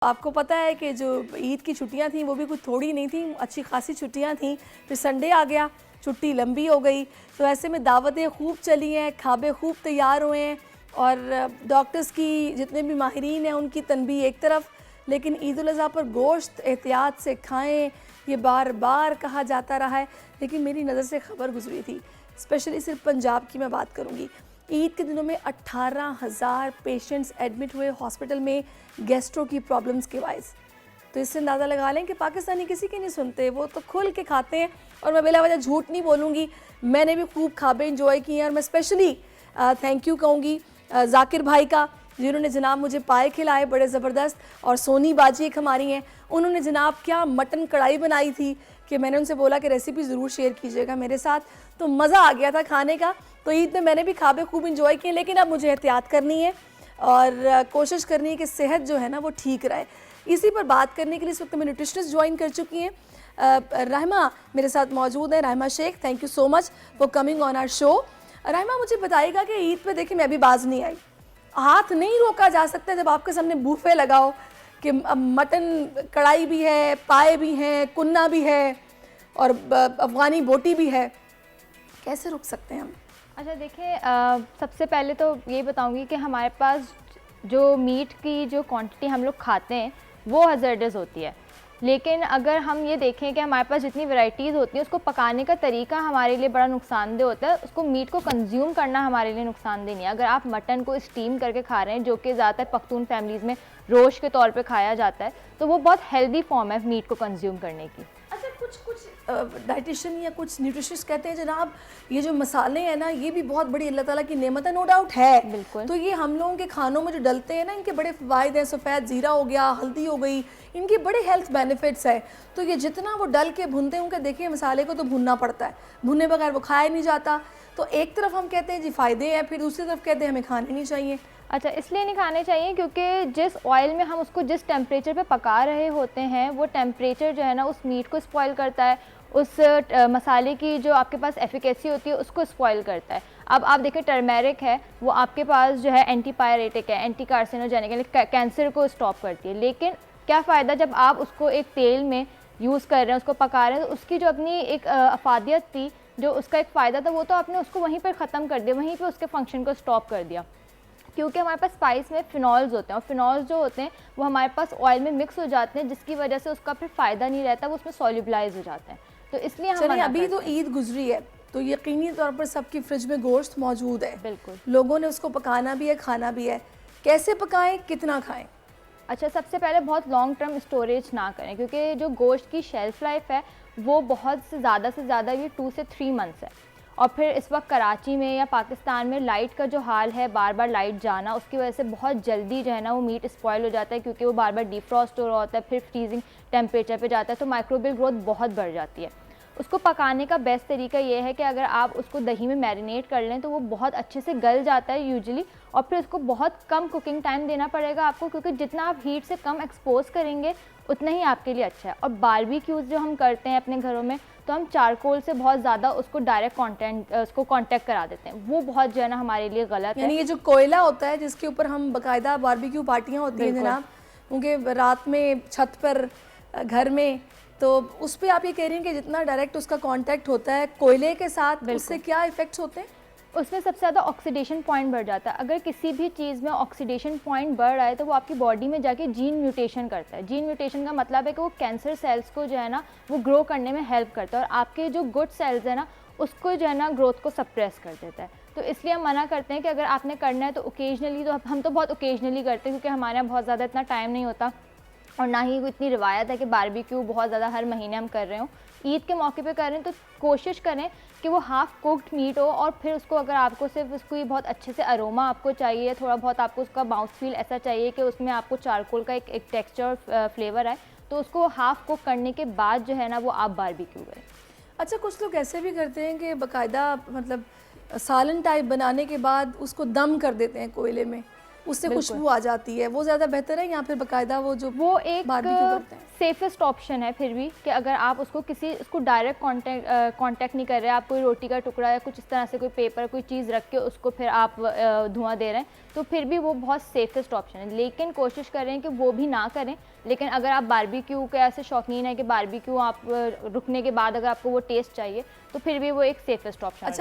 आपको पता है कि जो ईद की छुट्टियां थी वो भी कुछ थोड़ी नहीं थी, अच्छी खासी छुट्टियां थी। फिर संडे आ गया, छुट्टी लंबी हो गई, तो ऐसे में दावतें खूब चली हैं, खाबे खूब तैयार हुए हैं और डॉक्टर्स की जितने भी माहिरीन हैं उनकी तनबीह एक तरफ, लेकिन ईद उल अज़हा पर गोश्त एहतियात से खाएं ये बार बार कहा जाता रहा है। लेकिन मेरी नज़र से खबर गुजरी थी, स्पेशली सिर्फ पंजाब की मैं बात करूँगी, ईद के दिनों में 18,000 पेशेंट्स एडमिट हुए हॉस्पिटल में गैस्ट्रो की प्रॉब्लम्स के वाइज। तो इससे अंदाज़ा लगा लें कि पाकिस्तानी किसी की नहीं सुनते, वो तो खुल के खाते हैं। और मैं बिला वजह झूठ नहीं बोलूँगी, मैंने भी खूब खाबे इंजॉय किए हैं। और मैं स्पेशली थैंक यू कहूँगी जाकिर भाई का, जिन्होंने जनाब मुझे पाए खिलाए बड़े ज़बरदस्त। और सोनी बाजी एक हमारी हैं, उन्होंने जनाब क्या मटन कढ़ाई बनाई थी कि मैंने उनसे बोला कि रेसिपी ज़रूर शेयर कीजिएगा मेरे साथ, तो मज़ा आ गया था खाने का। तो ईद में मैंने भी खाबे खूब इंजॉय किए, लेकिन अब मुझे एहतियात करनी है और कोशिश करनी है कि सेहत जो है ना वो ठीक रहे। इसी पर बात करने के लिए इस वक्त मैं न्यूट्रिशनिस्ट ज्वाइन कर चुकी हैं, रहमा मेरे साथ मौजूद है, Rahma Shaikh. Thank you so much for coming on our show. Rahma, मुझे बताइएगा कि ईद पे देखिए मैं अभी बाज नहीं आई, हाथ नहीं रोका जा सकता जब आपके सामने बूफे लगाओ कि मटन कढ़ाई भी है, पाए भी हैं, कुन्ना भी है और अफ़गानी बोटी भी है, कैसे रुक सकते हैं हम? अच्छा देखिए, सबसे पहले तो ये बताऊंगी कि हमारे पास जो मीट की जो क्वांटिटी हम लोग खाते हैं वो हज़ार्डस होती है, लेकिन अगर हम ये देखें कि हमारे पास जितनी वैरायटीज़ होती हैं उसको पकाने का तरीका हमारे लिए बड़ा नुकसानदेह होता है। उसको मीट को कंज्यूम करना हमारे लिए नुकसानदेह नहीं है। अगर आप मटन को स्टीम करके खा रहे हैं, जो कि ज़्यादातर पख्तून फैमिलीज़ में रोश के तौर पे खाया जाता है, तो वो बहुत हेल्दी फॉर्म है मीट को कंज्यूम करने की। अच्छा, कुछ डाइटिशियन या कुछ न्यूट्रिशनिस्ट कहते हैं जनाब ये जो मसाले हैं ना ये भी बहुत बड़ी अल्लाह ताला की नेमत है, नो डाउट है। बिल्कुल। तो ये हम लोगों के खानों में जो डलते हैं ना इनके बड़े फ़वाइद हैं, सफ़ेद ज़ीरा हो गया, हल्दी हो गई, इनके बड़े हेल्थ बेनिफिट्स है। तो ये जितना वो डल के भुनते हैं, उनके देखिए मसाले को तो भुनना पड़ता है, भुने बगैर वो खाया नहीं जाता। तो एक तरफ हम कहते हैं जी फ़ायदे हैं, फिर दूसरी तरफ कहते हैं हमें खाने नहीं चाहिए। अच्छा, इसलिए नहीं खाने चाहिए क्योंकि जिस ऑयल में हम उसको जिस टेम्परेचर पे पका रहे होते हैं वो टेम्परेचर जो है ना उस मीट को स्पॉइल करता है, उस मसाले की जो आपके पास एफिकेसी होती है उसको स्पॉइल करता है। अब आप देखिए टर्मेरिक है, वो आपके पास जो है एंटी पायरेटिक है, एंटी कार्सिनोजेनिक है, कैंसर को स्टॉप करती है। लेकिन क्या फ़ायदा जब आप उसको एक तेल में यूज़ कर रहे हैं, उसको पका रहे हैं, तो उसकी जो अपनी एक अफादियत थी, जो उसका एक फ़ायदा था, वो तो आपने उसको वहीं पर ख़त्म कर दिया, वहीं पर उसके फंक्शन को स्टॉप कर दिया। क्योंकि हमारे पास स्पाइस में फिनॉल्स होते हैं और फिनॉल्स जो होते हैं वो हमारे पास ऑयल में मिक्स हो जाते हैं, जिसकी वजह से उसका फिर फ़ायदा नहीं रहता, वो उसमें सॉल्युबलाइज हो जाते हैं। तो इसलिए हम अभी तो ईद गुजरी है तो यकीनी तौर पर सबकी फ्रिज में गोश्त मौजूद है, बिल्कुल लोगों ने उसको पकाना भी है, खाना भी है, कैसे पकाएं, कितना खाएं? अच्छा, सबसे पहले बहुत लॉन्ग टर्म स्टोरेज ना करें, क्योंकि जो गोश्त की शेल्फ़ लाइफ है वो बहुत से ज़्यादा ये 2 से 3 मंथ्स है। और फिर इस वक्त कराची में या पाकिस्तान में लाइट का जो हाल है, बार बार लाइट जाना, उसकी वजह से बहुत जल्दी जो है ना वो मीट स्पॉइल हो जाता है, क्योंकि वो बार बार डिफ्रॉस्ट हो रहा होता है, फिर फ्रीजिंग टेम्परेचर पे जाता है, तो माइक्रोबियल ग्रोथ बहुत बढ़ जाती है। उसको पकाने का बेस्ट तरीका ये है कि अगर आप उसको दही में मैरिनेट कर लें तो वो बहुत अच्छे से गल जाता है यूजुअली, और फिर उसको बहुत कम कुकिंग टाइम देना पड़ेगा आपको, क्योंकि जितना आप हीट से कम एक्सपोज करेंगे उतना ही आपके लिए अच्छा है। और बारबेक्यूज़ जो हम करते हैं अपने घरों में, तो हम चारकोल से बहुत ज़्यादा उसको डायरेक्ट उसको कांटेक्ट करा देते हैं, वो बहुत जो है ना हमारे लिए गलत है। यानी ये जो कोयला होता है जिसके ऊपर हम बाकायदा बारबेक्यू पार्टियाँ होती हैं जनाब, उनके रात में छत पर घर में, तो उस पर आप ये कह रही हैं कि जितना डायरेक्ट उसका कांटेक्ट होता है कोयले के साथ, उससे क्या इफ़ेक्ट्स होते हैं? उसमें सबसे ज़्यादा ऑक्सीडेशन पॉइंट बढ़ जाता है। अगर किसी भी चीज़ में ऑक्सीडेशन पॉइंट बढ़ रहा है तो वो आपकी बॉडी में जाके जीन म्यूटेशन करता है। जीन म्यूटेशन का मतलब है कि वो कैंसर सेल्स को जो है ना वो ग्रो करने में हेल्प करता है, और आपके जो गुड सेल्स है ना उसको जो है ना ग्रोथ को सप्रेस कर देता है। तो इसलिए हम मना करते हैं कि अगर आपने करना है तो ओकेजनली, तो हम तो बहुत ओकेजनली करते हैं क्योंकि हमारे यहाँ बहुत ज़्यादा इतना टाइम नहीं होता और ना ही इतनी रिवायत है कि बारबेक्यू बहुत ज़्यादा हर महीने हम कर रहे हो। ईद के मौके पे कर रहे हैं तो कोशिश करें कि वो हाफ़ कुक्ड मीट हो, और फिर उसको अगर आपको सिर्फ उसको बहुत अच्छे से अरोमा आपको चाहिए, थोड़ा बहुत आपको उसका माउथ फील ऐसा चाहिए कि उसमें आपको चारकोल का एक टेक्सचर और फ्लेवर आए, तो उसको हाफ़ कुक करने के बाद जो है ना वो आप बारबेक्यू करें। अच्छा, कुछ लोग ऐसे भी करते हैं कि बाकायदा मतलब सालन टाइप बनाने के बाद उसको दम कर देते हैं कोयले में, उससे बिल्कुल। खुशबू आ जाती है, वो ज़्यादा बेहतर है या फिर बाकायदा वो जो वो एक बारबेक्यू करते हैं? सेफेस्ट ऑप्शन है फिर भी, कि अगर आप उसको डायरेक्ट कांटेक्ट नहीं कर रहे, आप कोई रोटी का टुकड़ा या कुछ इस तरह से कोई पेपर कोई चीज़ रख के उसको फिर आप धुआं दे रहे हैं, तो फिर भी वो बहुत सेफेस्ट ऑप्शन है। लेकिन कोशिश करें कि वो भी ना करें। लेकिन अगर आप बारबेक्यू के ऐसे शौकीन है कि बारबेक्यू आप रुकने के बाद अगर आपको वो टेस्ट चाहिए, तो फिर भी वो एक सेफेस्ट ऑप्शन है। अच्छा